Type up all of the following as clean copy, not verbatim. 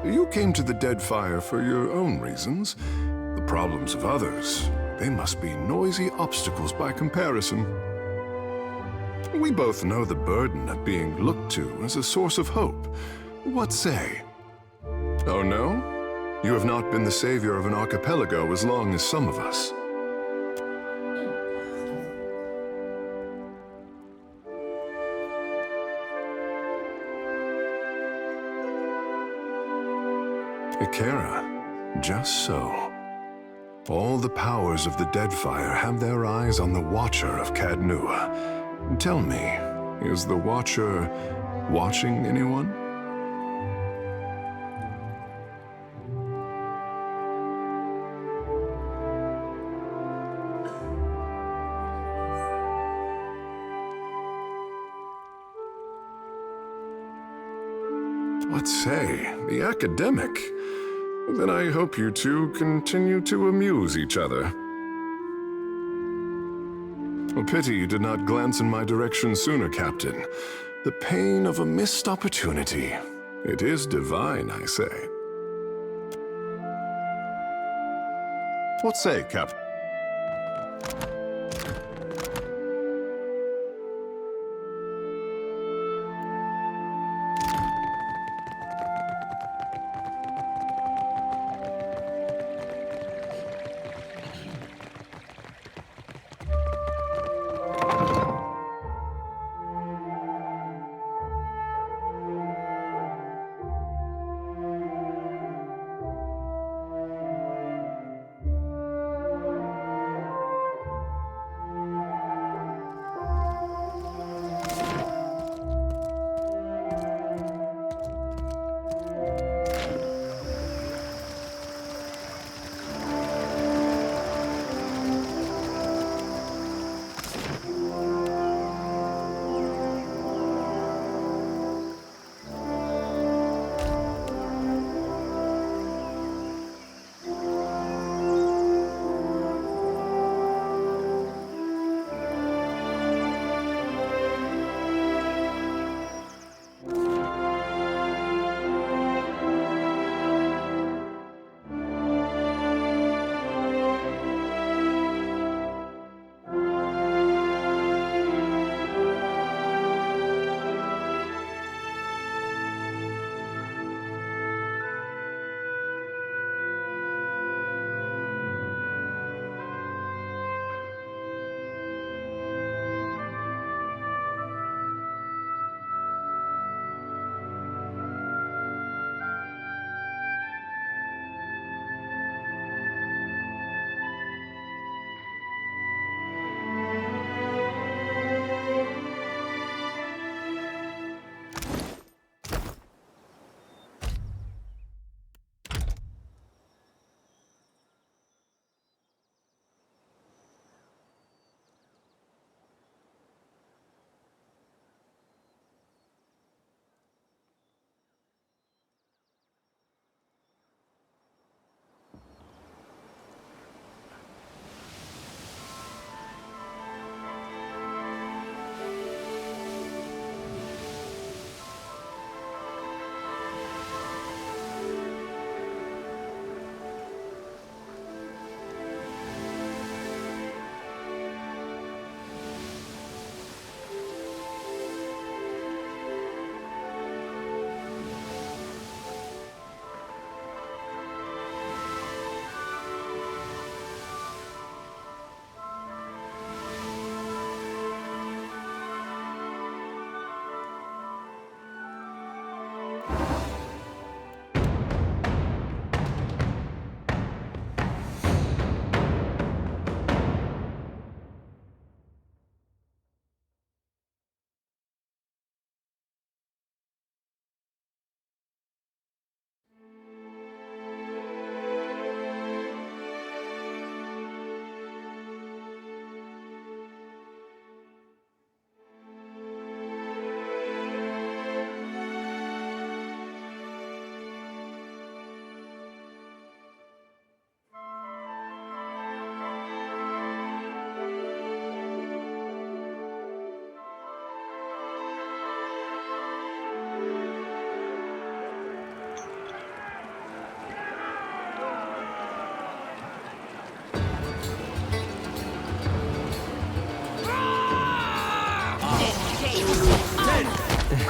You came to the Deadfire for your own reasons. The problems of others, they must be noisy obstacles by comparison. We both know the burden of being looked to as a source of hope. What say? Oh no? You have not been the savior of an archipelago as long as some of us. Ikera, just so. All the powers of the Deadfire have their eyes on the Watcher of Cadnua. Tell me, is the Watcher watching anyone? What say? The academic? Then I hope you two continue to amuse each other. A pity you did not glance in my direction sooner, Captain. The pain of a missed opportunity. It is divine, I say. What say, Captain?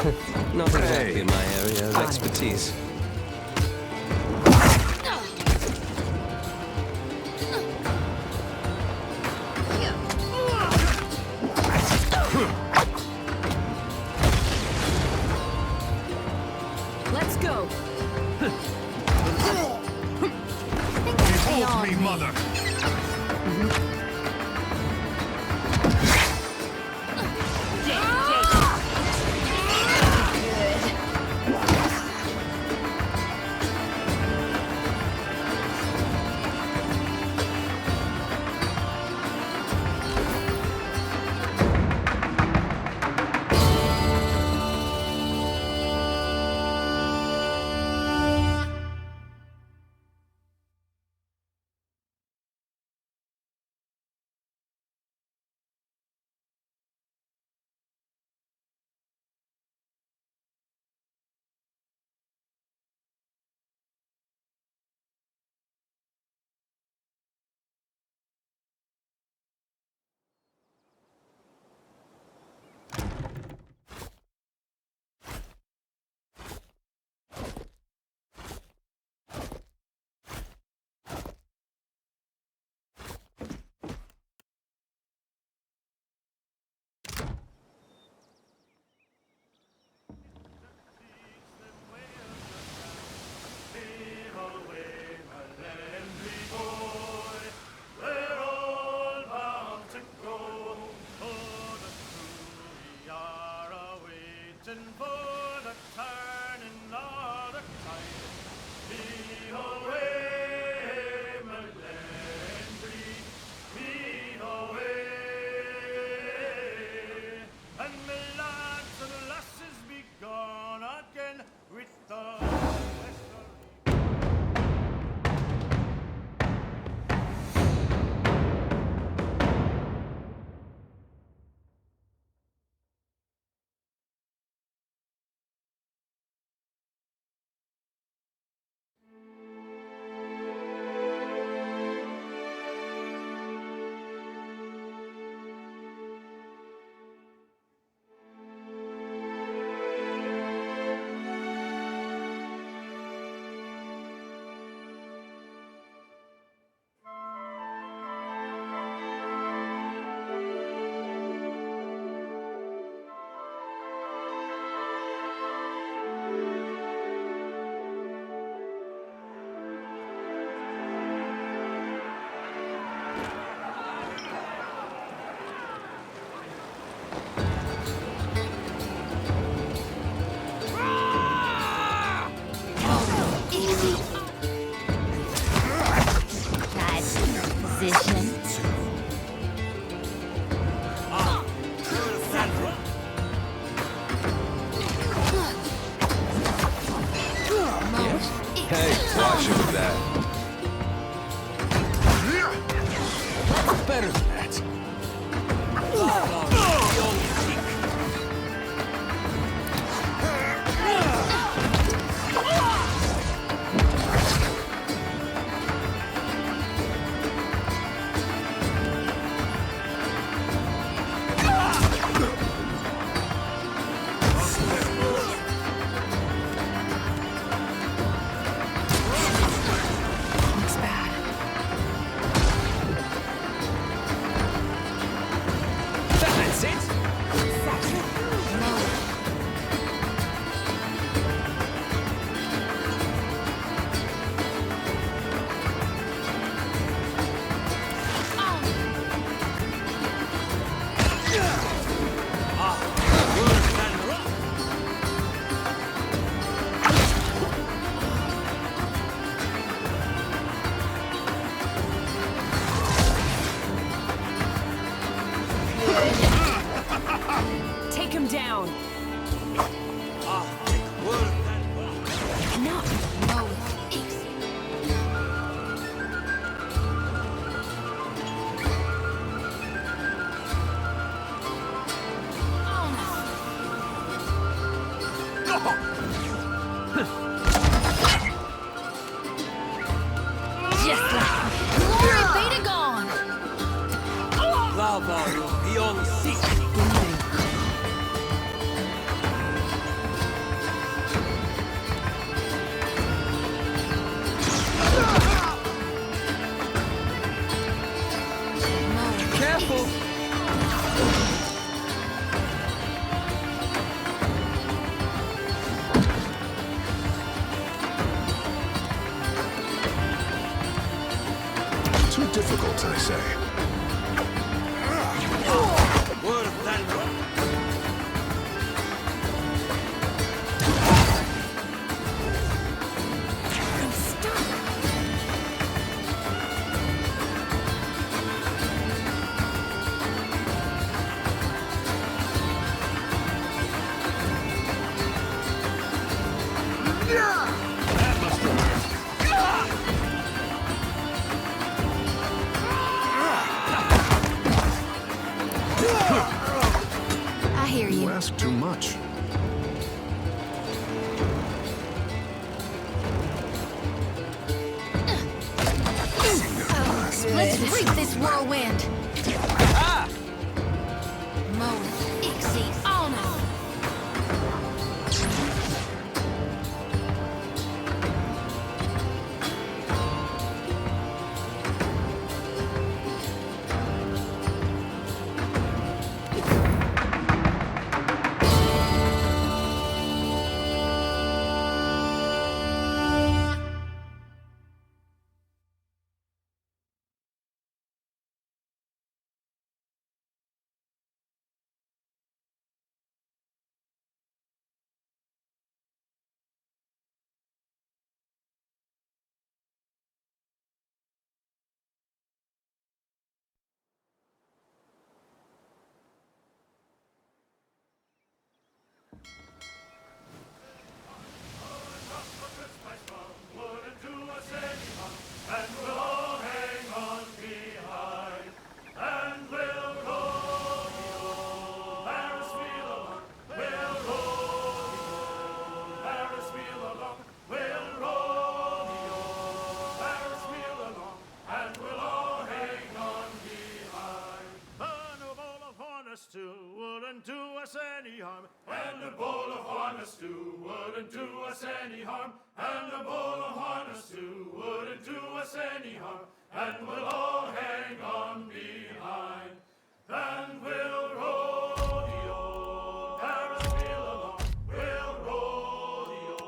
Not exactly my area of expertise. Let's go. Behold me, mother! Hey, watch it with that. Better than that. down. Just like glory be to God. Lava will be on the sea. Careful! Too difficult, I say. Word of thunder! I'm stuck. I hear You you. ask too much. Let's reap this whirlwind. Mode Ixie on us. Wouldn't do us any harm, and a bowl of harness stew wouldn't do us any harm, and a bowl of harness stew wouldn't do us any harm, and we'll all hang on behind, and we'll rodeo, Paris wheel along, we'll rodeo,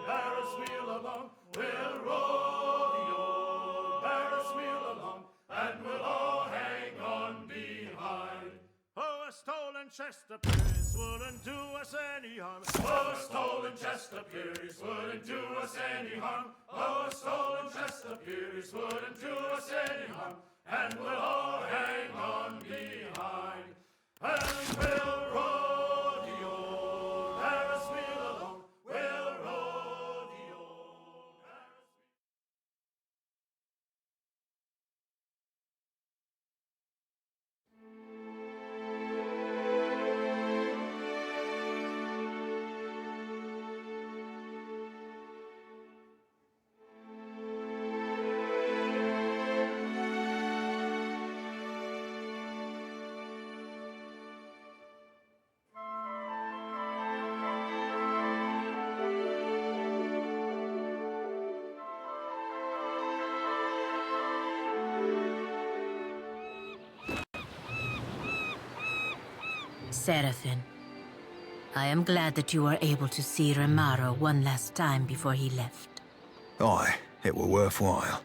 Paris wheel along, we'll rodeo, Paris wheel along, and we'll all hang on behind. Oh, a stolen chest of Paris wouldn't do us any harm. Oh, a stolen chest of Paris wouldn't do us any harm. Oh, a stolen chest of Paris wouldn't do us any harm. And we'll all hang on behind. And we'll rodeo, Paris wheel along. We'll rodeo, Paris. Seraphine, I am glad that you were able to see Remaro one last time before he left. Aye, it were worthwhile.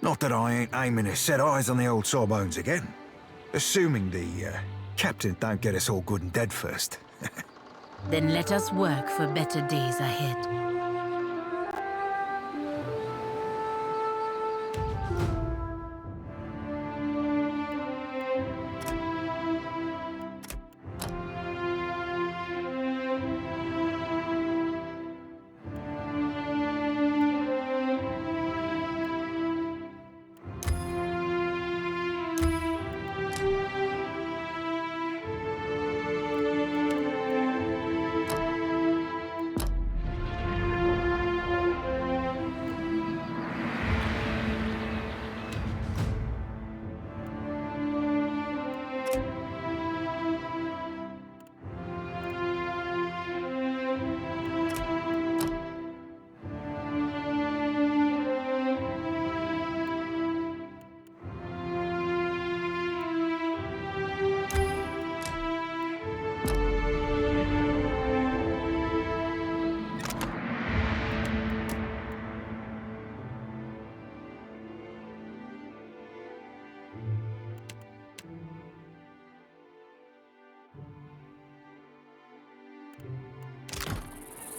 Not that I ain't aiming to set eyes on the old sawbones again. Assuming the captain don't get us all good and dead first. Then let us work for better days ahead.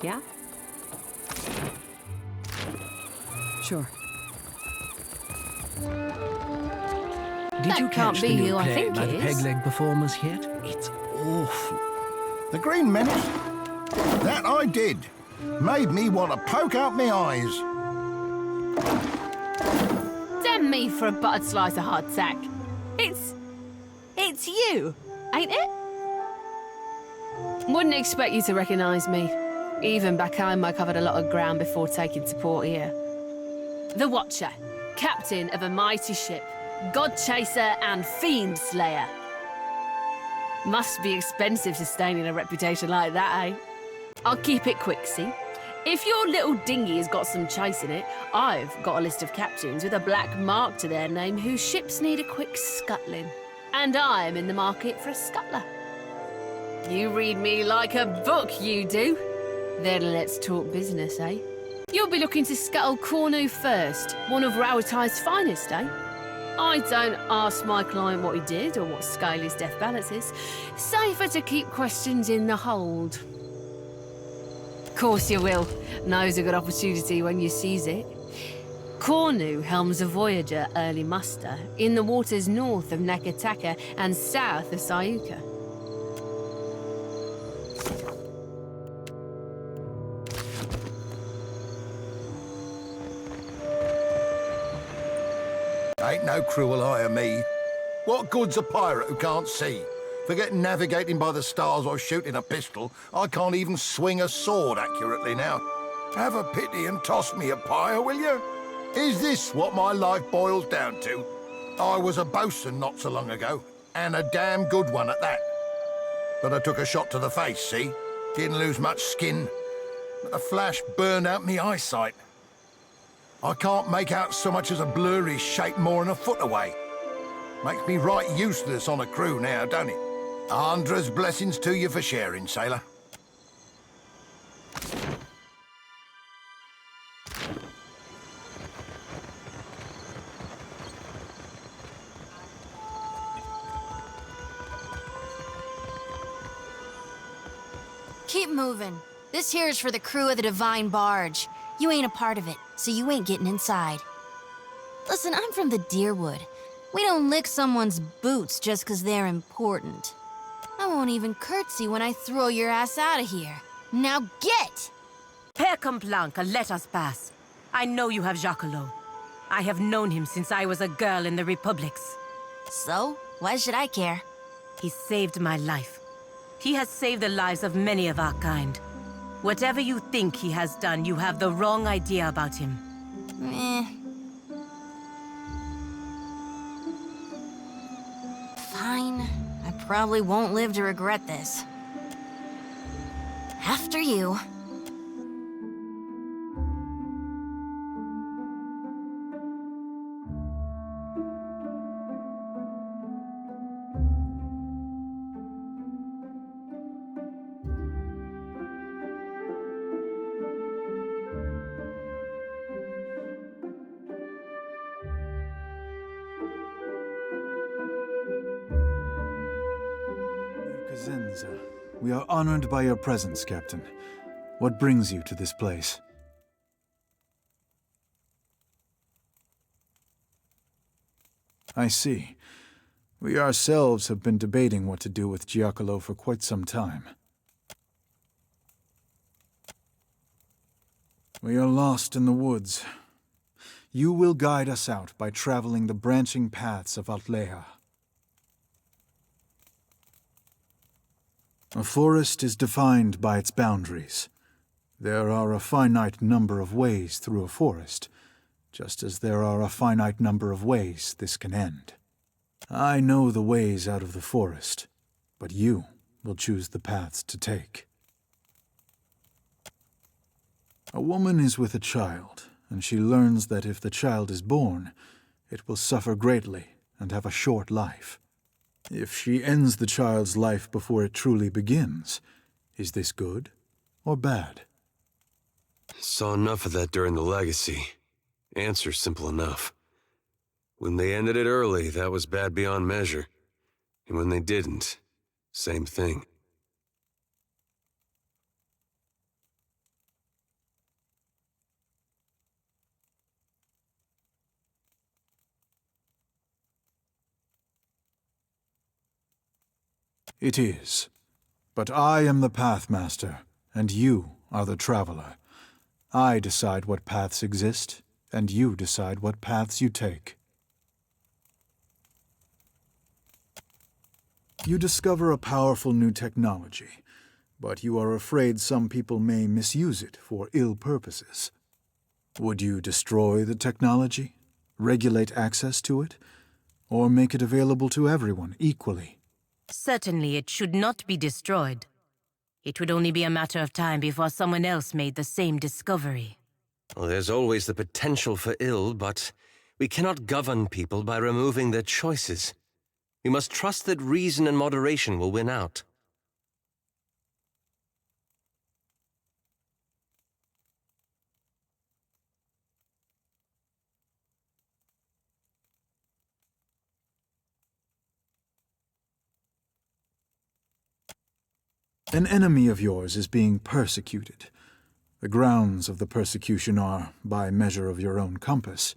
Yeah? Sure. Did you That catch can't the be new who I play think by the it is. Peg Leg performers yet? It's awful. The Green Menace? That I did. Made me want to poke out my eyes. Damn me for a buttered slice of hardtack. It's you, ain't it? Wouldn't expect you to recognise me. Even back home, I covered a lot of ground before taking to port here. The Watcher, captain of a mighty ship, god chaser and fiend slayer. Must be expensive sustaining a reputation like that, eh? I'll keep it quick, see? If your little dinghy has got some chase in it, I've got a list of captains with a black mark to their name whose ships need a quick scuttling. And I'm in the market for a scuttler. You read me like a book, you do. Then let's talk business, eh? You'll be looking to scuttle Cornu first, one of Rowatai's finest, eh? I don't ask my client what he did or what scale his death balance is. Safer to keep questions in the hold. Course you will. Knows a good opportunity when you seize it. Cornu helms a Voyager early muster in the waters north of Nakataka and south of Sayuka. Ain't no cruel eye of me. What good's a pirate who can't see? Forget navigating by the stars or shooting a pistol, I can't even swing a sword accurately now. Have a pity and toss me a pyre, will you? Is this what my life boils down to? I was a bosun not so long ago, and a damn good one at that. But I took a shot to the face, see? Didn't lose much skin, but the flash burned out me eyesight. I can't make out so much as a blurry shape more than a foot away. Makes me right useless on a crew now, don't it? Andra's blessings to you for sharing, sailor. Keep moving. This here is for the crew of the Divine Barge. You ain't a part of it, so you ain't getting inside. Listen, I'm from the Deerwood. We don't lick someone's boots just 'cause they're important. I won't even curtsy when I throw your ass out of here. Now get! Père Complanca, let us pass. I know you have Jacquelot. I have known him since I was a girl in the Republics. So, why should I care? He saved my life. He has saved the lives of many of our kind. Whatever you think he has done, you have the wrong idea about him. Fine. I probably won't live to regret this. After you. Kazenza, we are honored by your presence, Captain. What brings you to this place? I see. We ourselves have been debating what to do with Giacomo for quite some time. We are lost in the woods. You will guide us out by traveling the branching paths of Altleha. A forest is defined by its boundaries. There are a finite number of ways through a forest, just as there are a finite number of ways this can end. I know the ways out of the forest, but you will choose the paths to take. A woman is with a child, and she learns that if the child is born, it will suffer greatly and have a short life. If she ends the child's life before it truly begins, is this good or bad? Saw enough of that during the Legacy. Answer simple enough. When they ended it early, that was bad beyond measure. And when they Mm. didn't, same thing. It is. But I am the Pathmaster, and you are the Traveler. I decide what paths exist, and you decide what paths you take. You discover a powerful new technology, but you are afraid some people may misuse it for ill purposes. Would you destroy the technology, regulate access to it, or make it available to everyone equally? Certainly it should not be destroyed. It would only be a matter of time before someone else made the same discovery. Well, there's always the potential for ill, but we cannot govern people by removing their choices. We must trust that reason and moderation will win out. An enemy of yours is being persecuted. The grounds of the persecution are, by measure of your own compass,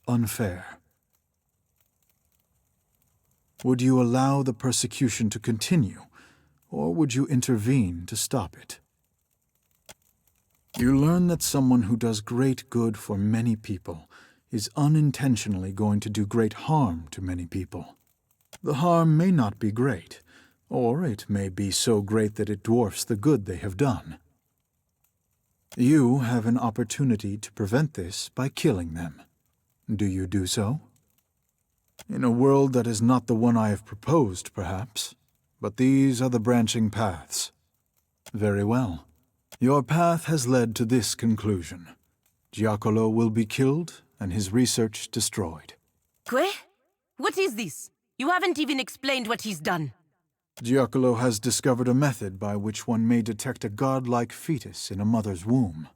unfair. Would you allow the persecution to continue, or would you intervene to stop it? You learn that someone who does great good for many people is unintentionally going to do great harm to many people. The harm may not be great, or it may be so great that it dwarfs the good they have done. You have an opportunity to prevent this by killing them. Do you do so? In a world that is not the one I have proposed, perhaps, but these are the branching paths. Very well. Your path has led to this conclusion. Giacomo will be killed and his research destroyed. Que? What is this? You haven't even explained what he's done. Giacomo has discovered a method by which one may detect a godlike fetus in a mother's womb.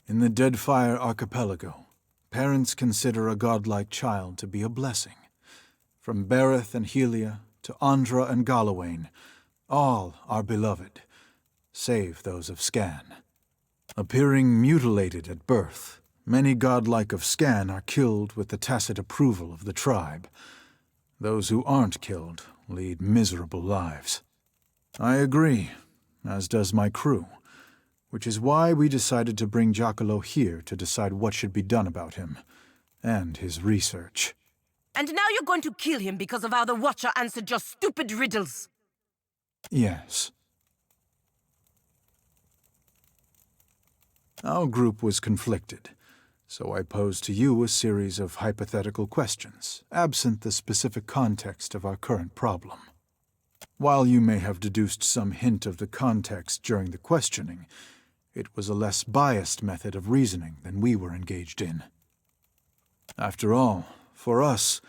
In the Deadfire Archipelago, parents consider a godlike child to be a blessing. From Bereth and Helia to Andra and Galawain, all are beloved, save those of Scan. Appearing mutilated at birth, many godlike of Scan are killed with the tacit approval of the tribe. Those who aren't killed lead miserable lives. I agree, as does my crew, which is why we decided to bring Giacomo here to decide what should be done about him, and his research. And now you're going to kill him because of how the Watcher answered your stupid riddles. Yes. Our group was conflicted, so I posed to you a series of hypothetical questions, absent the specific context of our current problem. While you may have deduced some hint of the context during the questioning, it was a less biased method of reasoning than we were engaged in. After all, for us,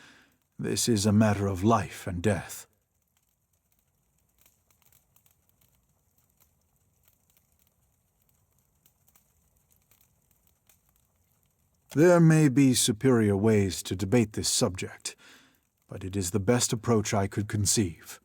this is a matter of life and death. There may be superior ways to debate this subject, but it is the best approach I could conceive.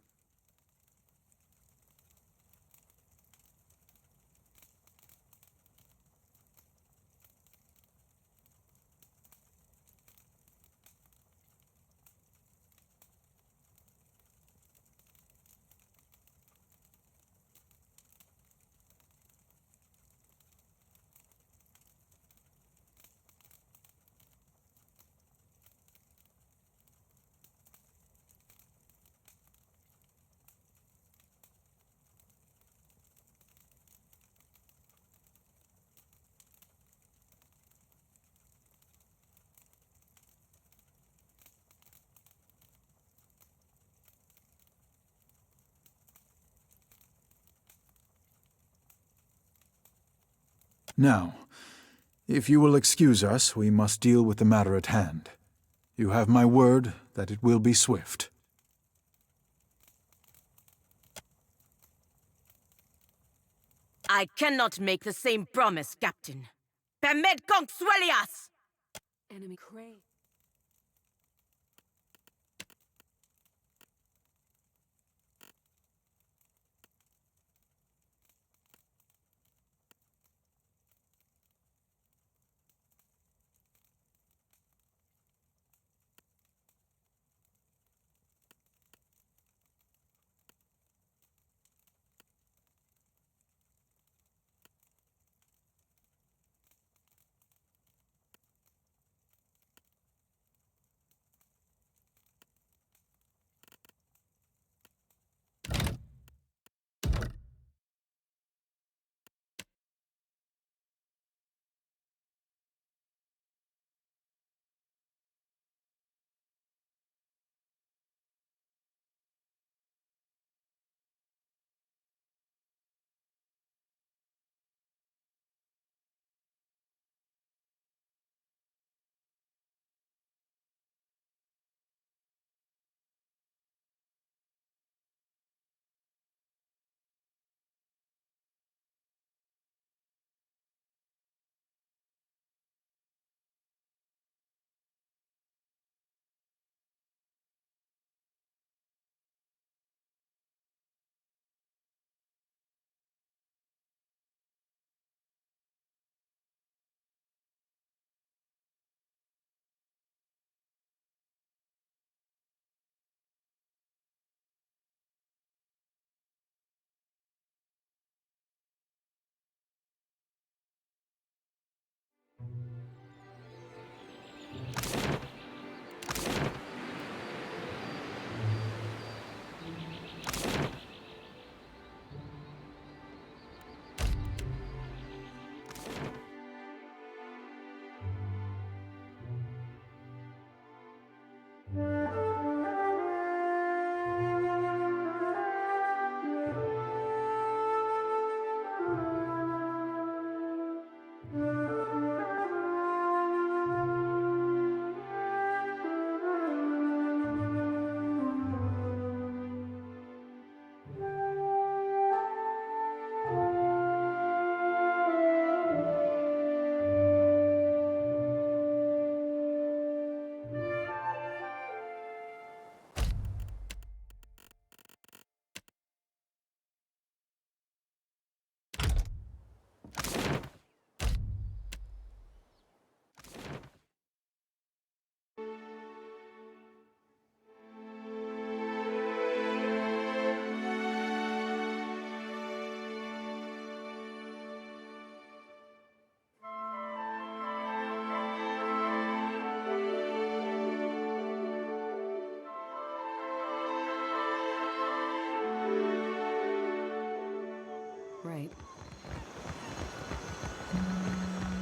Now, if you will excuse us, we must deal with the matter at hand. You have my word that it will be swift. I cannot make the same promise, Captain. Permed consuelias! Enemy crane.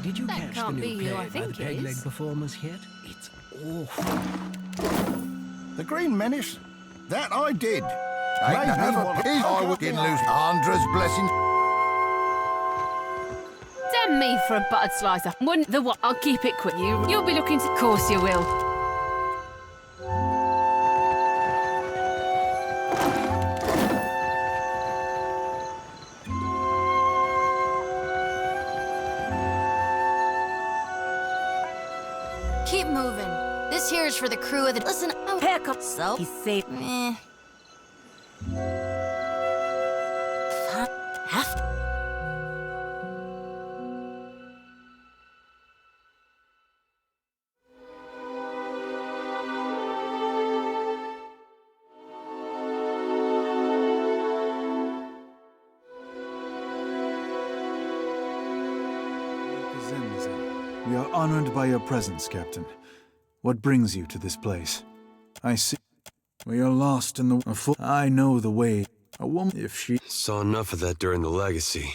Did you That catch the can't new be you, I play by the think it Peg Leg is. performers yet? It's awful. The Green Menace? That I did. Ain't never please I didn't lose Andra's blessing. Damn me for a buttered slicer. Wouldn't the what? I'll keep it quick. You'll be looking to... Of course you will. Keep moving. This here is for the crew of the... Listen, oh, Haircut. so... He's safe. Eh. Half... We are honored by your presence, Captain. What brings you to this place? I see. We are lost in the... I know the way. A woman, if she... Saw enough of that during the legacy.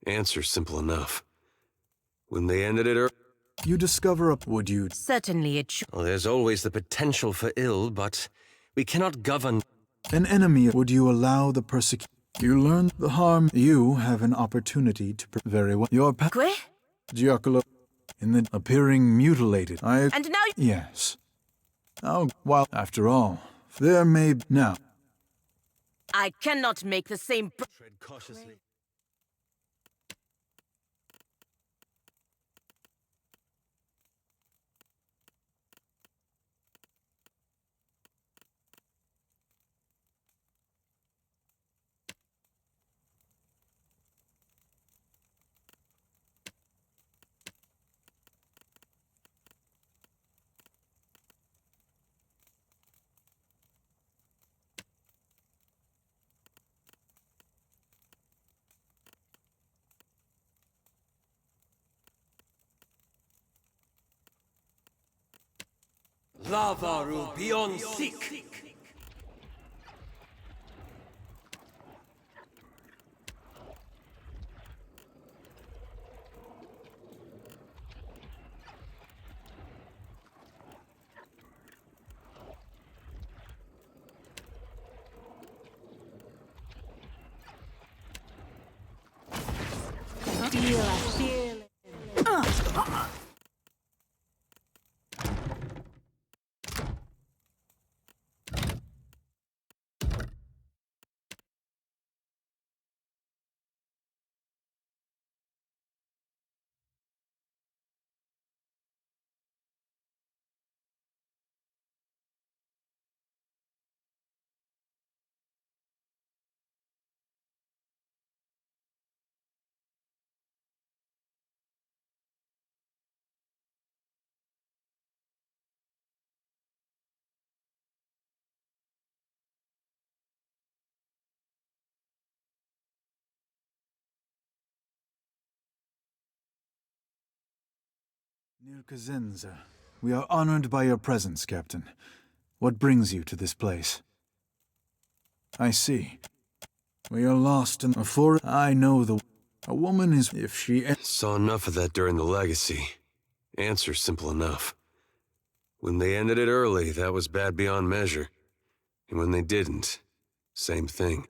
Answer simple enough. When they ended it You discover a... Would you... Certainly it should. Well, there's always the potential for ill, but we cannot govern... An enemy... Would you allow the persecution... You learn the harm... You have an opportunity to... Very well. Your... Que? Giacomo... In the... Appearing mutilated. And now... Yes. Oh, well, after all, there may... Now... I cannot make the same... Tread cautiously. Lavaru beyond seek. Nirkazenza, we are honored by your presence, Captain. What brings you to this place? I see. We are lost in a forest. I know the... A woman is... If she... Saw enough of that during the legacy. Answer simple enough. When they ended it early, that was bad beyond measure. And when they didn't, same thing.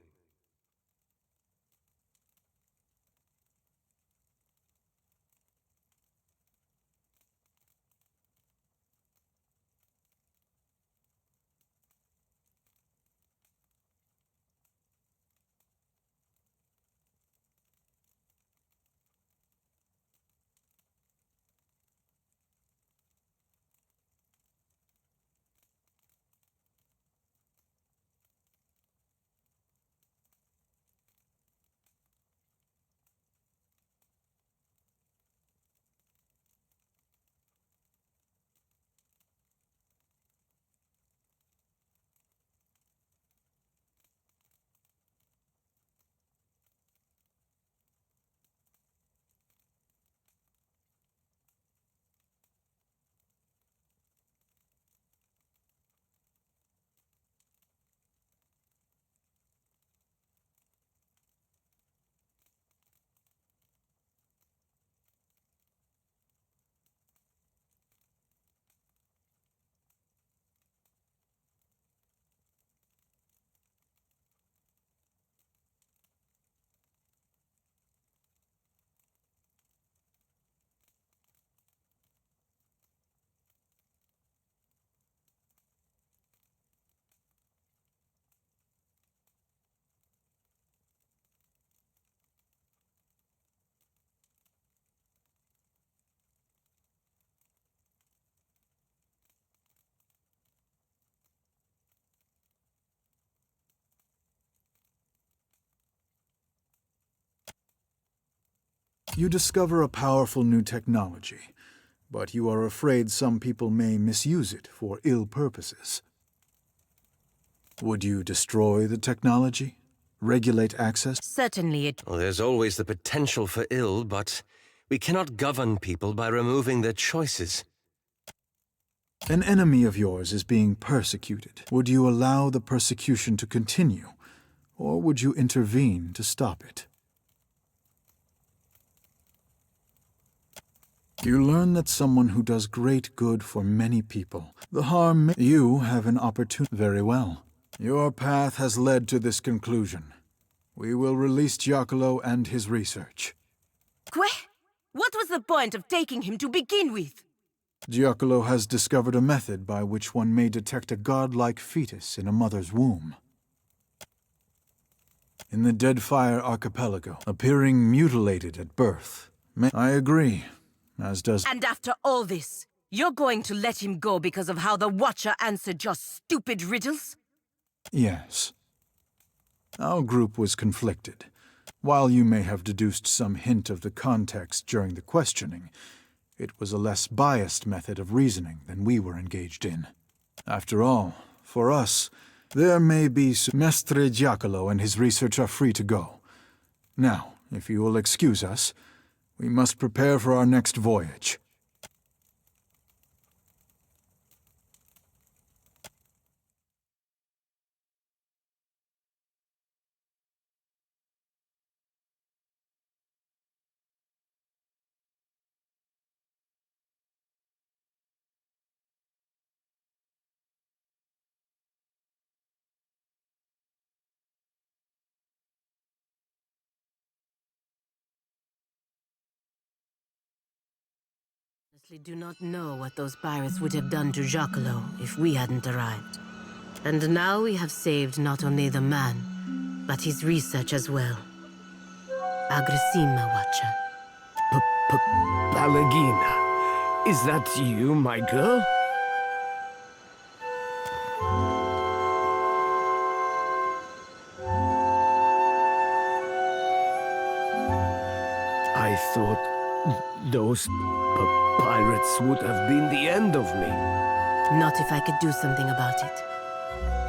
You discover a powerful new technology, but you are afraid some people may misuse it for ill purposes. Would you destroy the technology? Regulate access? Certainly it... Well, there's always the potential for ill, but we cannot govern people by removing their choices. An enemy of yours is being persecuted. Would you allow the persecution to continue, or would you intervene to stop it? You learn that someone who does great good for many people, the harm you have an opportunity. Very well. Your path has led to this conclusion. We will release Giacomo and his research. What was the point of taking him to begin with? Giacomo has discovered a method by which one may detect a godlike fetus in a mother's womb. In the Deadfire Archipelago, appearing mutilated at birth. I agree, as does... And after all this, you're going to let him go because of how the Watcher answered your stupid riddles? Yes. Our group was conflicted. While you may have deduced some hint of the context during the questioning, it was a less biased method of reasoning than we were engaged in. After all, for us, there may be... Mestre Giacomo and his research are free to go. Now, if you will excuse us, we must prepare for our next voyage. Honestly, do not know what those pirates would have done to Giacomo if we hadn't arrived. And now we have saved not only the man, but his research as well. Agressima, Watcher. Pallegina, is that you, my girl? I thought those pirates would have been the end of me. Not if I could do something about it.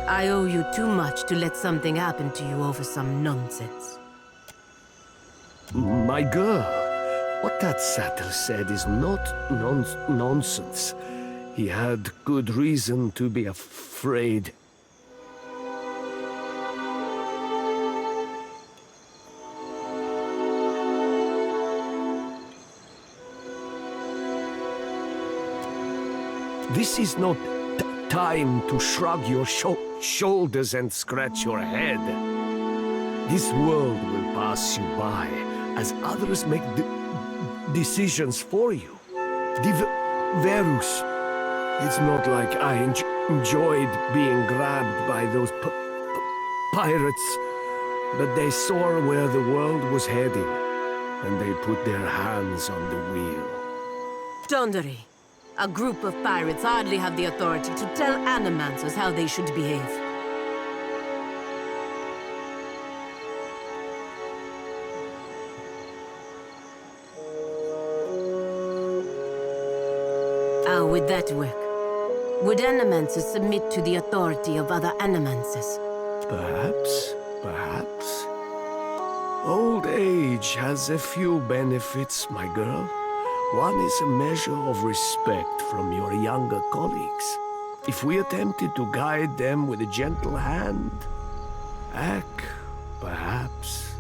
I owe you too much to let something happen to you over some nonsense. My girl, what that satyr said is not nonsense. He had good reason to be afraid. This is not time to shrug your shoulders and scratch your head. This world will pass you by as others make decisions for you. Verus, it's not like I enjoyed being grabbed by those pirates, but they saw where the world was heading, and they put their hands on the wheel. Don't worry. A group of pirates hardly have the authority to tell animancers how they should behave. How would that work? Would animancers submit to the authority of other animancers? Perhaps. Old age has a few benefits, my girl. One is a measure of respect from your younger colleagues. If we attempted to guide them with a gentle hand, perhaps.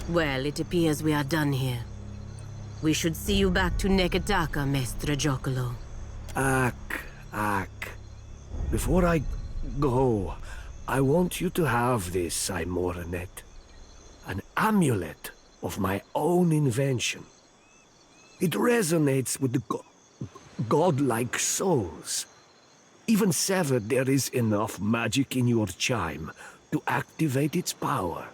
Well, it appears we are done here. We should see you back to Neketaka, Mestre Giacomo. Before I go, I want you to have this, Aimoranet. An amulet of my own invention. It resonates with the godlike souls. Even severed, there is enough magic in your chime to activate its power.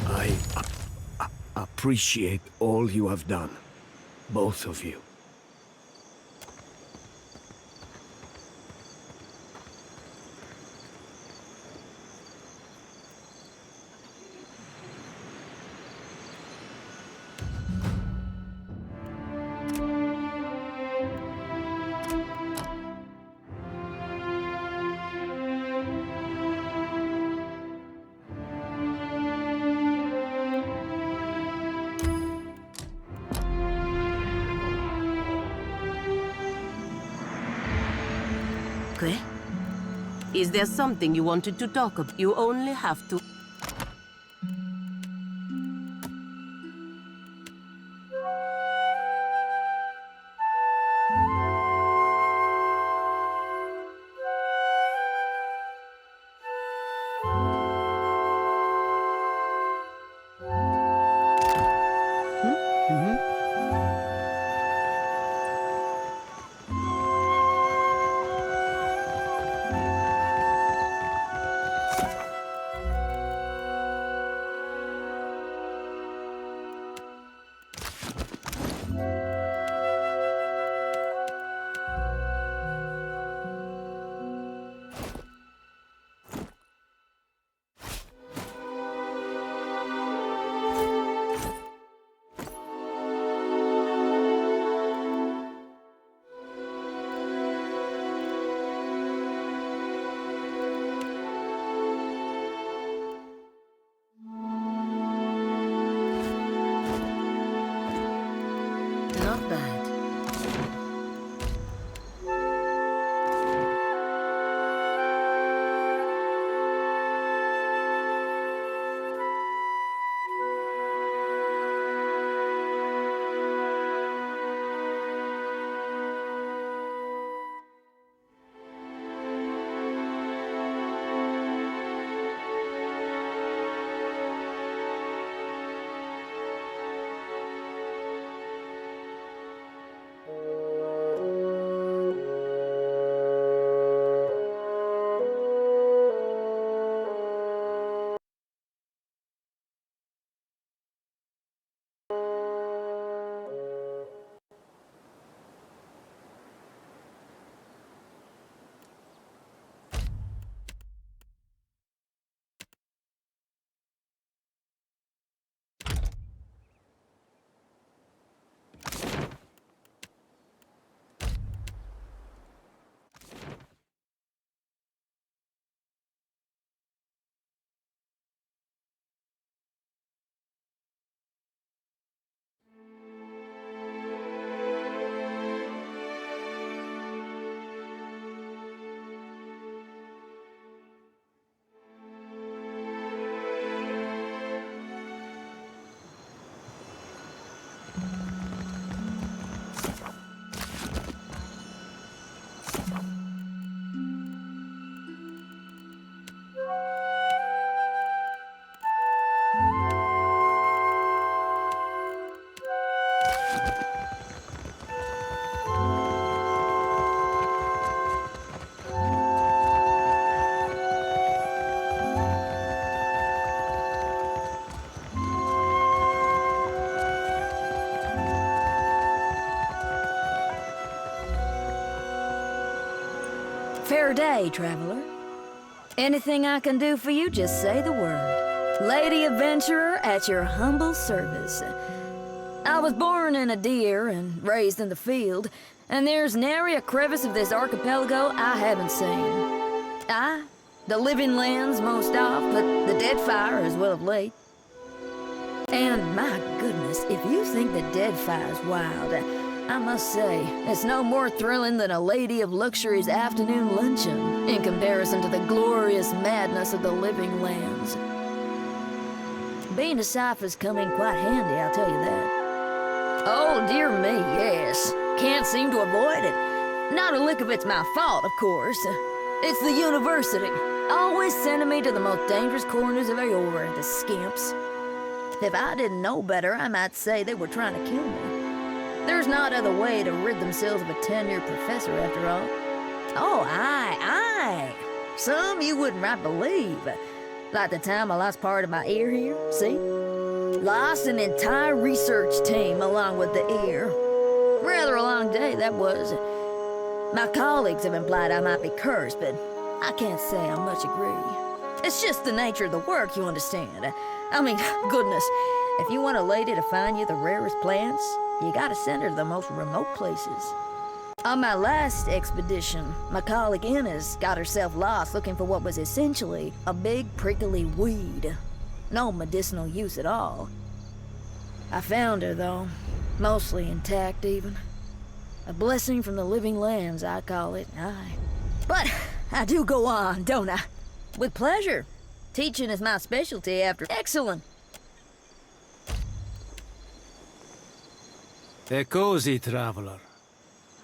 I appreciate all you have done. both of you. Okay. Is there something you wanted to talk about? You only have to... Not bad. Fair day, traveler. Anything I can do for you, just say the word. Lady adventurer at your humble service. I was born in a deer and raised in the field, and there's nary a crevice of this archipelago I haven't seen. The living lands most off, but the deadfire as well of late. And my goodness, if you think the deadfire's wild, I must say, it's no more thrilling than a Lady of Luxury's afternoon luncheon in comparison to the glorious madness of the living lands. Being a cipher's come in quite handy, I'll tell you that. Oh, dear me, yes. Can't seem to avoid it. Not a lick of it's my fault, of course. It's the university. Always sending me to the most dangerous corners of Aora, the skimps. If I didn't know better, I might say they were trying to kill me. There's not other way to rid themselves of a tenured professor, after all. Oh, aye. Some you wouldn't right believe. Like the time I lost part of my ear here, see? Lost an entire research team along with the ear. Rather a long day, that was. My colleagues have implied I might be cursed, but I can't say I much agree. It's just the nature of the work, you understand. I mean, goodness, if you want a lady to find you the rarest plants, you gotta send her to the most remote places. On my last expedition, my colleague Inez got herself lost looking for what was essentially a big prickly weed. No medicinal use at all. I found her, though, mostly intact even. A blessing from the living lands, I call it, aye. But I do go on, don't I? With pleasure. Teaching is my specialty after... Excellent. Cozy traveler.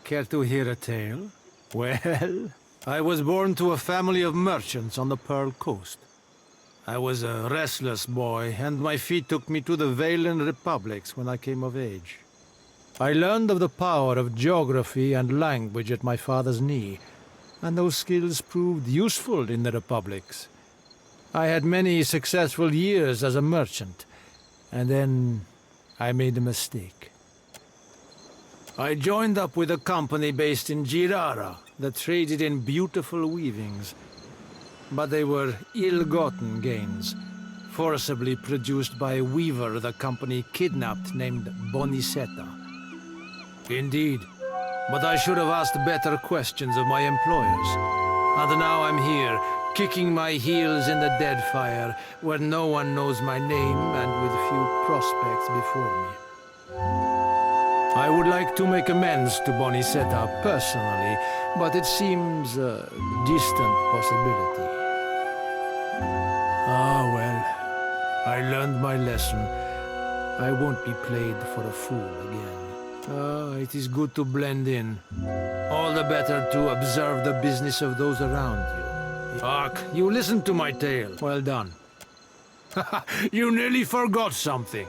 Care to hear a tale? Well, I was born to a family of merchants on the Pearl Coast. I was a restless boy, and my feet took me to the Valen Republics when I came of age. I learned of the power of geography and language at my father's knee, and those skills proved useful in the Republics. I had many successful years as a merchant, and then I made a mistake. I joined up with a company based in Girara that traded in beautiful weavings. But they were ill-gotten gains, forcibly produced by a weaver the company kidnapped named Bonicetta. Indeed, but I should have asked better questions of my employers. And now I'm here, kicking my heels in the Deadfire, where no one knows my name and with few prospects before me. I would like to make amends to Bonicetta personally, but it seems a distant possibility. Ah, well, I learned my lesson. I won't be played for a fool again. It is good to blend in. All the better to observe the business of those around you. Hark, you listened to my tale. Well done. You nearly forgot something.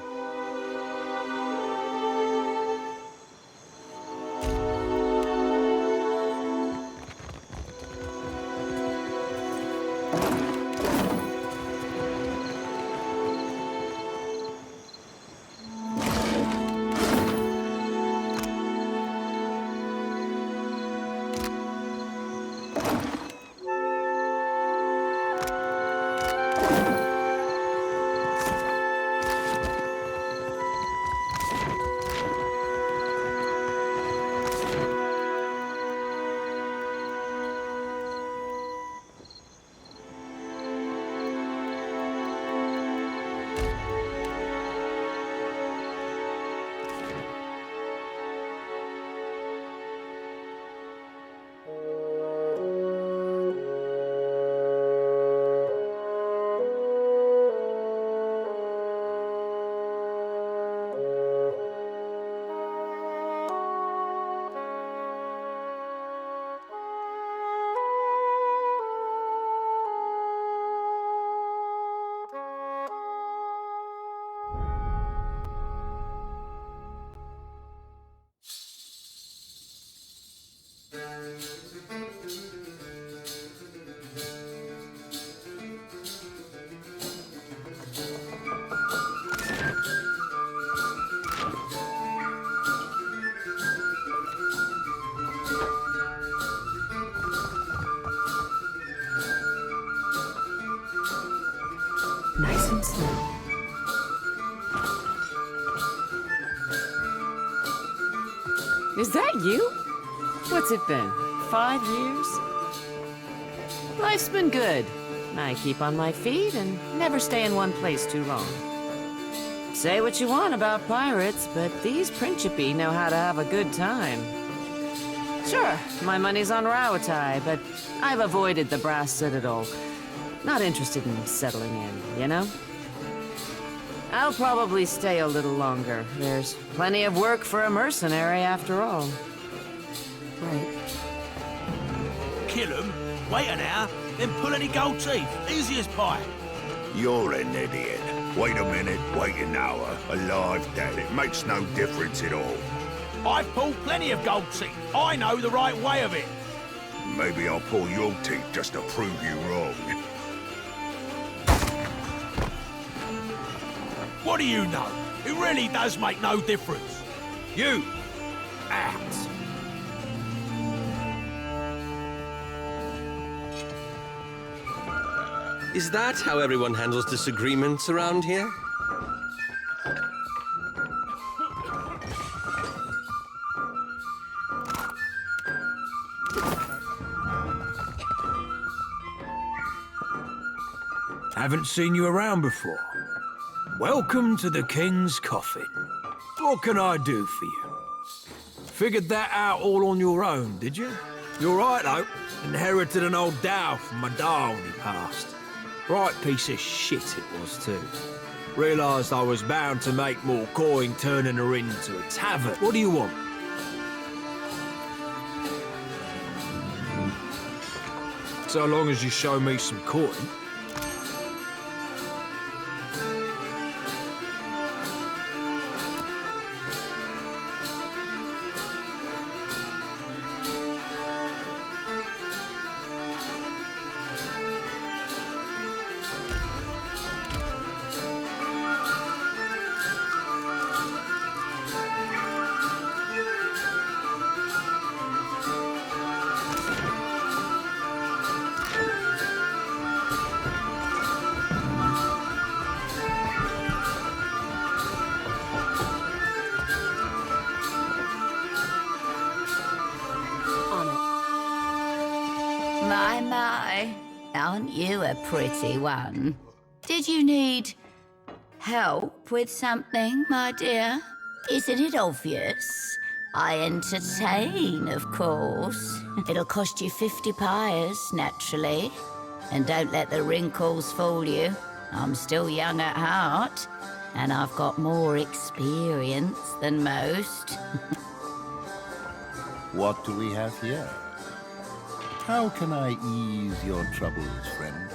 Nice and slow. Is that you? What's it been? 5 years? Life's been good. I keep on my feet and never stay in one place too long. Say what you want about pirates, but these Principi know how to have a good time. Sure, my money's on Rauatai, but I've avoided the Brass Citadel. Not interested in settling in, you know? I'll probably stay a little longer. There's plenty of work for a mercenary after all. Right. Kill him, wait an hour, then pull any gold teeth. Easy as pie. You're an idiot. Wait a minute, wait an hour. Alive, dead, it makes no difference at all. I've pulled plenty of gold teeth. I know the right way of it. Maybe I'll pull your teeth just to prove you wrong. What do you know? It really does make no difference. You, out. Is that how everyone handles disagreements around here? Haven't seen you around before. Welcome to the King's Coffin. What can I do for you? Figured that out all on your own, did you? You're right, though. Inherited an old dhow from my da when he passed. Right piece of shit it was, too. Realised I was bound to make more coin turning her into a tavern. What do you want? So long as you show me some coin. My, aren't you a pretty one? Did you need help with something, my dear? Isn't it obvious? I entertain, of course. It'll cost you 50 pyres, naturally. And don't let the wrinkles fool you. I'm still young at heart, and I've got more experience than most. What do we have here? How can I ease your troubles, friend?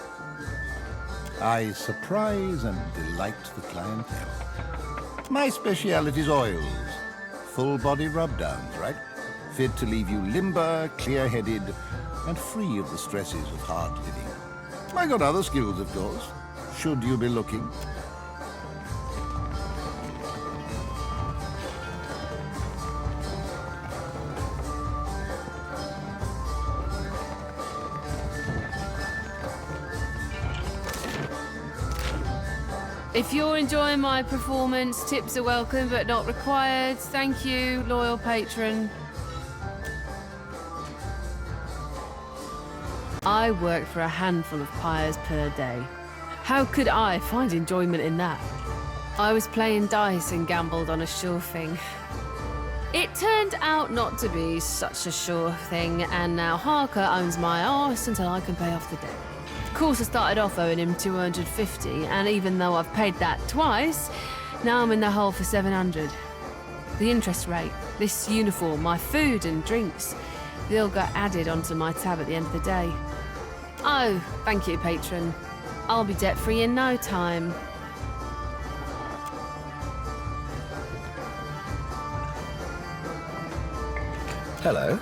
I surprise and delight the clientele. My speciality is oils. Full-body rub-downs, right? Fit to leave you limber, clear-headed, and free of the stresses of hard living. I got other skills, of course, should you be looking. If you're enjoying my performance, tips are welcome but not required. Thank you, loyal patron. I work for a handful of pyres per day. How could I find enjoyment in that? I was playing dice and gambled on a sure thing. It turned out not to be such a sure thing, and now Harker owns my arse until I can pay off the debt. Of course, I started off owing him 250, and even though I've paid that twice, now I'm in the hole for 700. The interest rate, this uniform, my food and drinks, they all got added onto my tab at the end of the day. Oh, thank you, patron. I'll be debt-free in no time. Hello.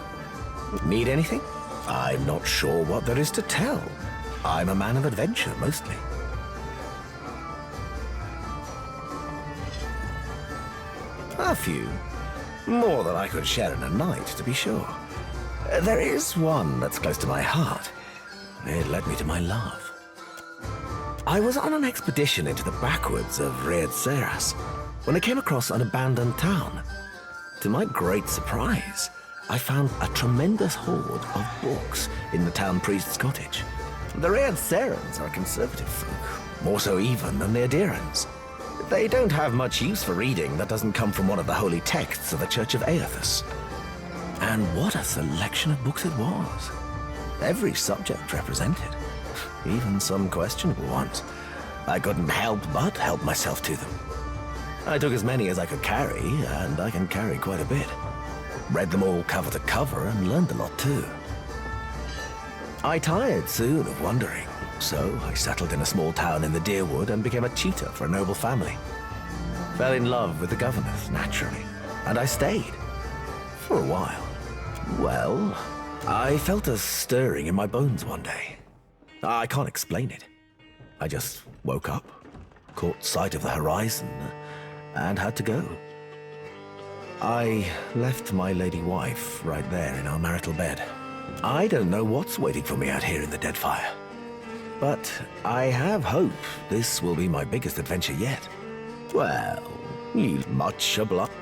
Need anything? I'm not sure what there is to tell. I'm a man of adventure, mostly. A few. More than I could share in a night, to be sure. There is one that's close to my heart. It led me to my love. I was on an expedition into the backwoods of Red Seras when I came across an abandoned town. To my great surprise, I found a tremendous hoard of books in the town priest's cottage. The Red Serans are conservative folk, more so even than the Adherents. They don't have much use for reading that doesn't come from one of the holy texts of the Church of Aethys. And what a selection of books it was. Every subject represented, even some questionable ones. I couldn't help but help myself to them. I took as many as I could carry, and I can carry quite a bit. Read them all cover to cover and learned a lot too. I tired soon of wandering, so I settled in a small town in the Deerwood and became a tutor for a noble family. Fell in love with the governess, naturally, and I stayed. For a while. Well, I felt a stirring in my bones one day. I can't explain it. I just woke up, caught sight of the horizon, and had to go. I left my lady wife right there in our marital bed. I don't know what's waiting for me out here in the Deadfire. But I have hope this will be my biggest adventure yet. Well, you much obliged.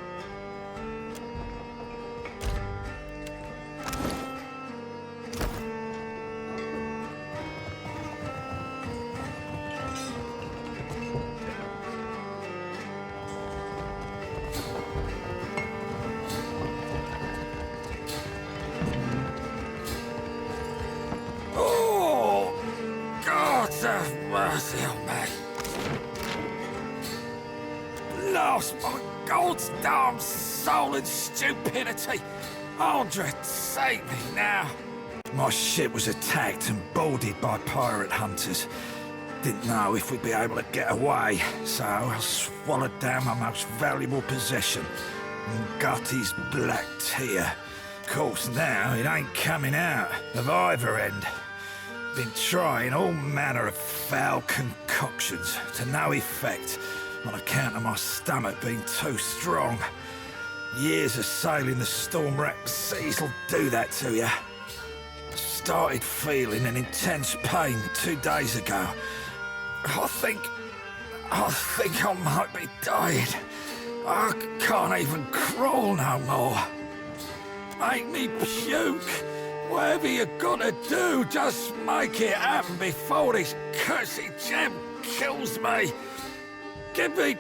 Mercy on me. Lost my God's damn soul in stupidity. Andre, save me now. My ship was attacked and boarded by pirate hunters. Didn't know if we'd be able to get away, so I swallowed down my most valuable possession, Gutty's black tear. Of course, now it ain't coming out of either end. Been trying all manner of foul concoctions to no effect on account of my stomach being too strong. Years of sailing the storm-racked seas will do that to you. Started feeling an intense pain 2 days ago. I think I might be dying. I can't even crawl no more. Make me puke. Whatever you gotta do, just make it happen before this cursed gem kills me. Give me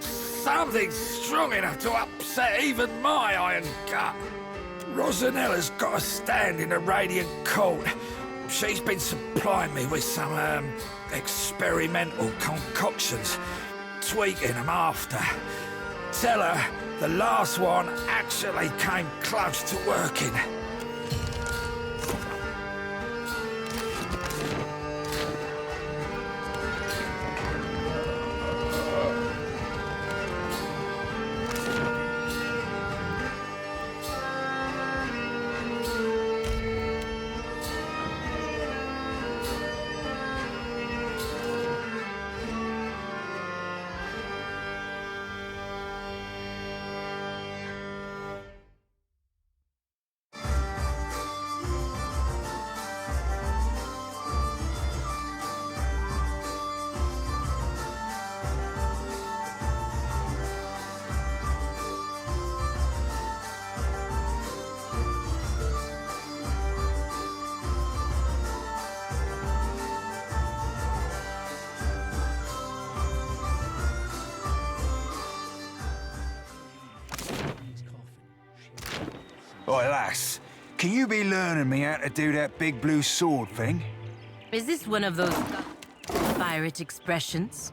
something strong enough to upset even my iron gut. Rosanella's got a stand in the Radiant Court. She's been supplying me with some, experimental concoctions, tweaking them after. Tell her the last one actually came close to working. Oi, lass, can you be learning me how to do that big blue sword thing? Is this one of those pirate expressions?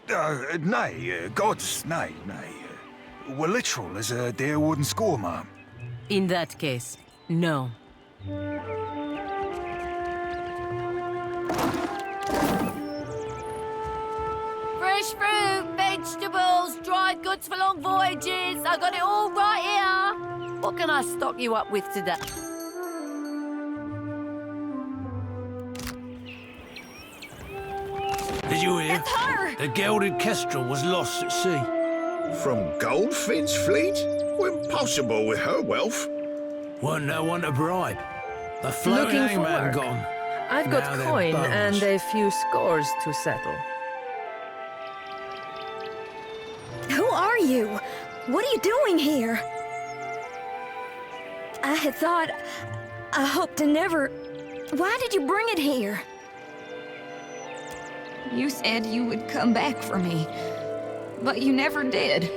Nay, gods, nay. We're literal as a dear wooden score, ma'am. In that case, no. Fresh fruit, vegetables, dried goods for long voyages. I got it all right here. What can I stock you up with today? Did you hear? It's her! The gilded kestrel was lost at sea. From Goldfinch Fleet? Impossible with her wealth. Weren't no one to bribe. The floating Looking for hangman work. gone. I've Now got they're coin bones. and a few scores to settle. Who are you? What are you doing here? I had thought... I hoped to never... Why did you bring it here? You said you would come back for me, but you never did.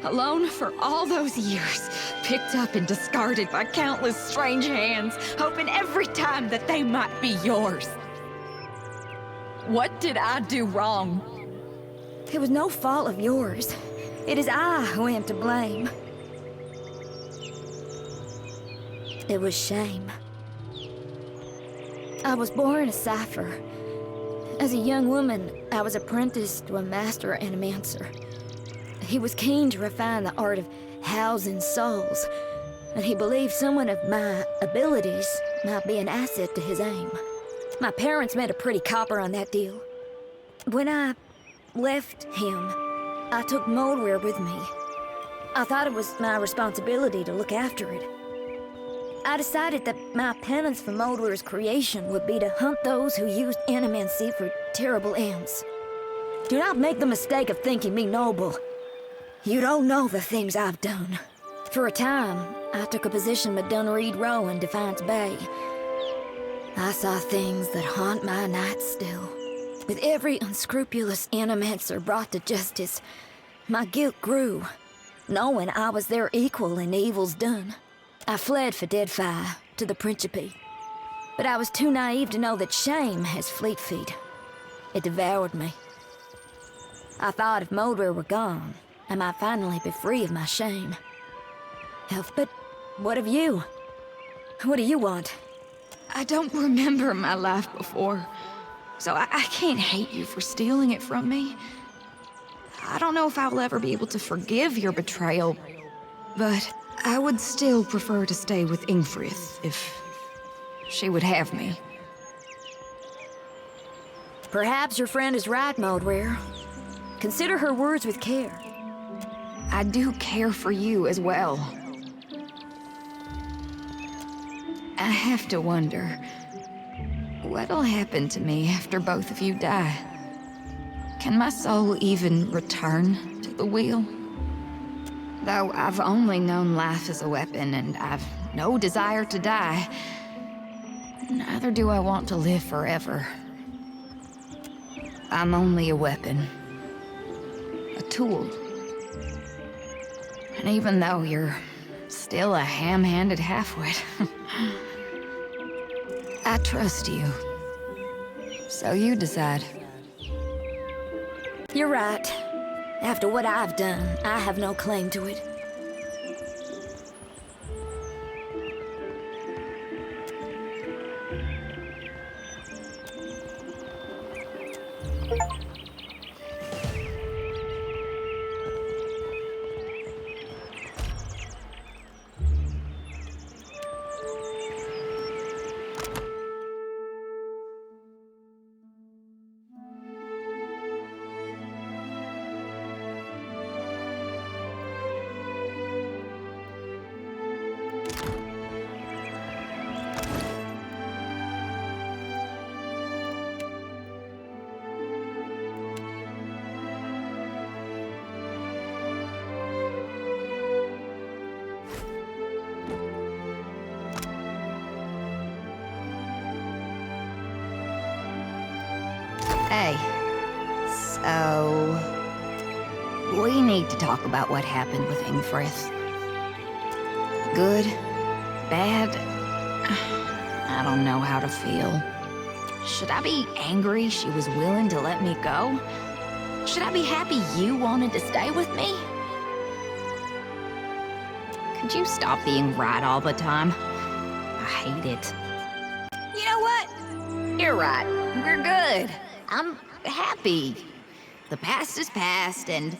Alone for all those years, picked up and discarded by countless strange hands, hoping every time that they might be yours. What did I do wrong? It was no fault of yours. It is I who am to blame. It was shame. I was born a cipher. As a young woman, I was apprenticed to a master animancer. He was keen to refine the art of housing souls, and he believed someone of my abilities might be an asset to his aim. My parents made a pretty copper on that deal. When I left him, I took Moldware with me. I thought it was my responsibility to look after it. I decided that my penance for Moldware's creation would be to hunt those who used animancy for terrible ends. Do not make the mistake of thinking me noble. You don't know the things I've done. For a time, I took a position with Dunreed Row in Defiance Bay. I saw things that haunt my nights still. With every unscrupulous animancer brought to justice, my guilt grew, knowing I was their equal in evils done. I fled for Deadfire to the Principe, but I was too naive to know that shame has fleet feet. It devoured me. I thought if Moldware were gone, I might finally be free of my shame. But what of you? What do you want? I don't remember my life before, so I can't hate you for stealing it from me. I don't know if I'll ever be able to forgive your betrayal, but I would still prefer to stay with Ingfrith if she would have me. Perhaps your friend is right, Moldware. Consider her words with care. I do care for you as well. I have to wonder, what'll happen to me after both of you die? Can my soul even return to the wheel? Though I've only known life as a weapon and I've no desire to die, neither do I want to live forever. I'm only a weapon. A tool. And even though you're still a ham-handed halfwit, I trust you. So you decide. You're right. After what I've done, I have no claim to it. Hey, so we need to talk about what happened with Ingfrith. Good, bad, I don't know how to feel. Should I be angry she was willing to let me go? Should I be happy you wanted to stay with me? Could you stop being right all the time? I hate it. You know what? You're right. We're good. I'm happy. The past is past, and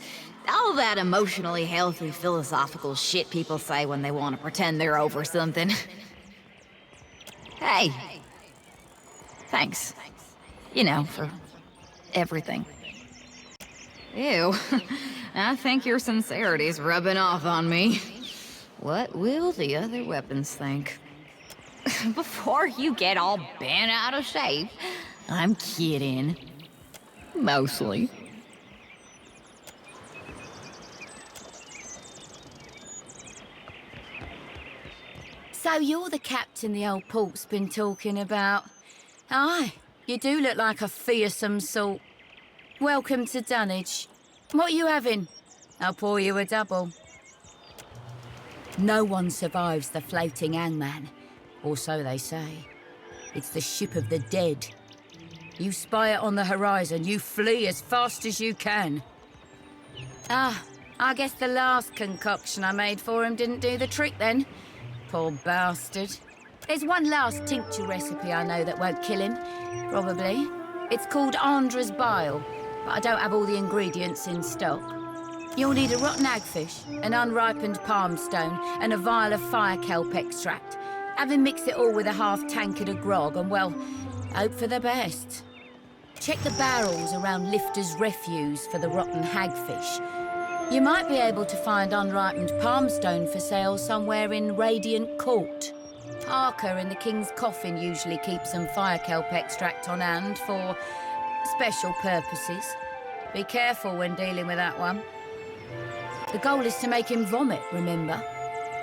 all that emotionally healthy philosophical shit people say when they want to pretend they're over something. Hey. Thanks. You know, for everything. Ew. I think your sincerity's rubbing off on me. What will the other weapons think? Before you get all bent out of shape, I'm kidding. Mostly. So you're the captain the old port's been talking about? Aye, you do look like a fearsome sort. Welcome to Dunwich. What are you having? I'll pour you a double. No one survives the floating hangman, or so they say. It's the ship of the dead. You spy it on the horizon, you flee as fast as you can. Ah, I guess the last concoction I made for him didn't do the trick then. Poor bastard. There's one last tincture recipe I know that won't kill him, probably. It's called Andra's Bile, but I don't have all the ingredients in stock. You'll need a rotten hagfish, an unripened palm stone, and a vial of fire kelp extract. Have him mix it all with a half tankard of grog, and well, hope for the best. Check the barrels around Lifter's Refuse for the rotten hagfish. You might be able to find unripened palmstone for sale somewhere in Radiant Court. Parker in the King's Coffin usually keeps some fire kelp extract on hand for special purposes. Be careful when dealing with that one. The goal is to make him vomit, remember?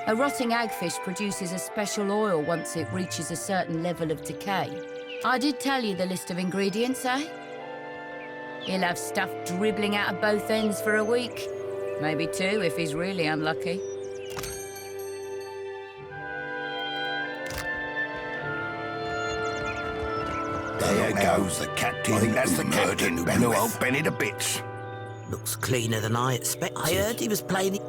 A rotting hagfish produces a special oil once it reaches a certain level of decay. I did tell you the list of ingredients, eh? He'll have stuff dribbling out of both ends for a week. Maybe 2 if he's really unlucky. There goes the captain. I think that's the captain who blew old Benny to bits. Looks cleaner than I expected. I heard he was playing it.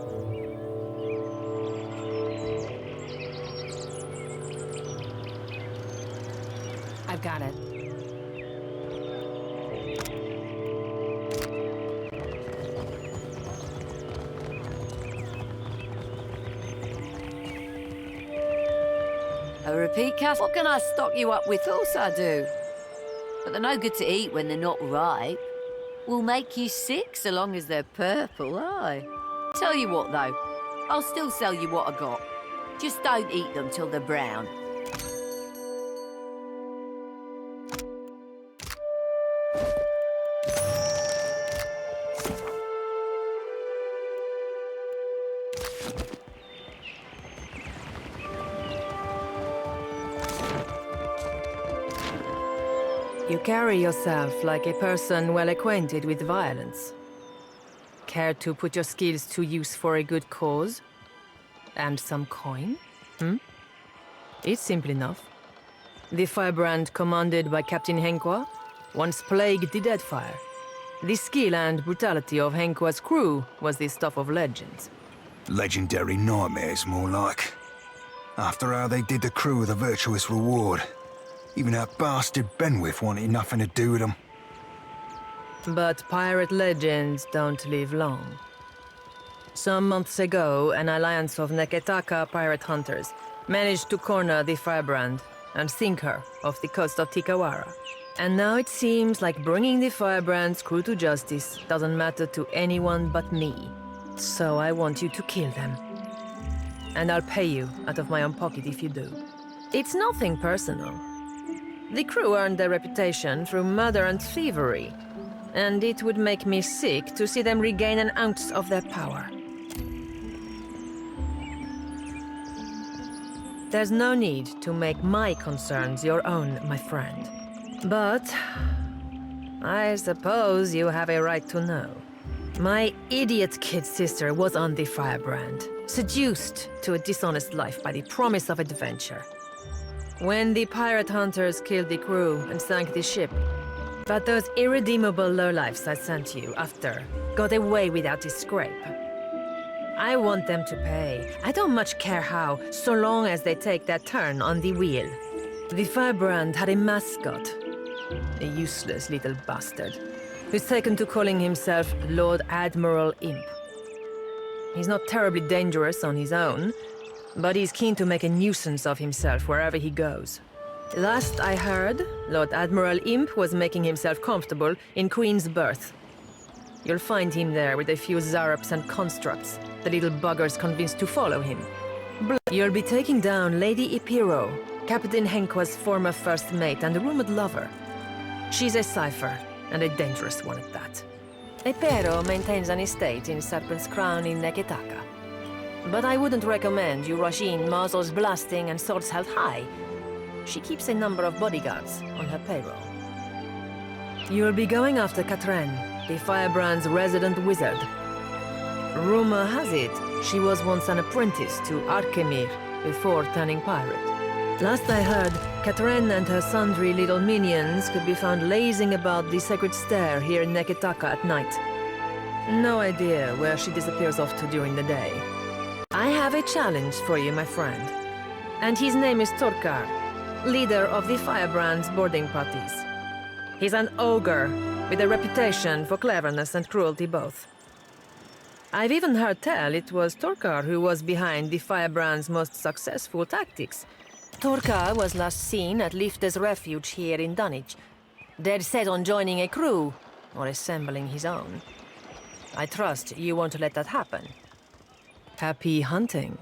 I've got it. A repeat, Cass? What can I stock you up with? Of course I do. But they're no good to eat when they're not ripe. Will make you sick so long as they're purple, aye. Tell you what, though. I'll still sell you what I got. Just don't eat them till they're brown. You carry yourself like a person well acquainted with violence. Care to put your skills to use for a good cause? And some coin? It's simple enough. The firebrand commanded by Captain Henqua once plagued the Deadfire. The skill and brutality of Henqua's crew was the stuff of legends. Legendary nightmares, more like. After how they did the crew with a virtuous reward. Even that bastard Benwith wanted nothing to do with them. But pirate legends don't live long. Some months ago, an alliance of Neketaka pirate hunters managed to corner the firebrand and sink her off the coast of Tikawara. And now it seems like bringing the firebrand's crew to justice doesn't matter to anyone but me. So I want you to kill them. And I'll pay you out of my own pocket if you do. It's nothing personal. The crew earned their reputation through murder and thievery, and it would make me sick to see them regain an ounce of their power. There's no need to make my concerns your own, my friend. But I suppose you have a right to know. My idiot kid sister was on the firebrand, seduced to a dishonest life by the promise of adventure. When the pirate hunters killed the crew and sank the ship, but those irredeemable lowlifes I sent you after got away without a scrape. I want them to pay. I don't much care how, so long as they take their turn on the wheel. The firebrand had a mascot, a useless little bastard, who's taken to calling himself Lord Admiral Imp. He's not terribly dangerous on his own, but he's keen to make a nuisance of himself wherever he goes. Last I heard, Lord Admiral Imp was making himself comfortable in Queen's Berth. You'll find him there with a few Zarups and constructs, the little buggers convinced to follow him. You'll be taking down Lady Ipiro, Captain Henqua's former first mate and a rumored lover. She's a cipher, and a dangerous one at that. Ipiro maintains an estate in Serpent's Crown in Neketaka. But I wouldn't recommend you rush in muzzles blasting and swords held high. She keeps a number of bodyguards on her payroll. You'll be going after Katren, the firebrand's resident wizard. Rumor has it, she was once an apprentice to Arkemir before turning pirate. Last I heard, Katren and her sundry little minions could be found lazing about the sacred stair here in Neketaka at night. No idea where she disappears off to during the day. I have a challenge for you, my friend. And his name is Torkar, leader of the Firebrand's boarding parties. He's an ogre, with a reputation for cleverness and cruelty both. I've even heard tell it was Torkar who was behind the Firebrand's most successful tactics. Torkar was last seen at Lifter's refuge here in Dunwich. dead set on joining a crew, or assembling his own. I trust you won't let that happen. Happy hunting.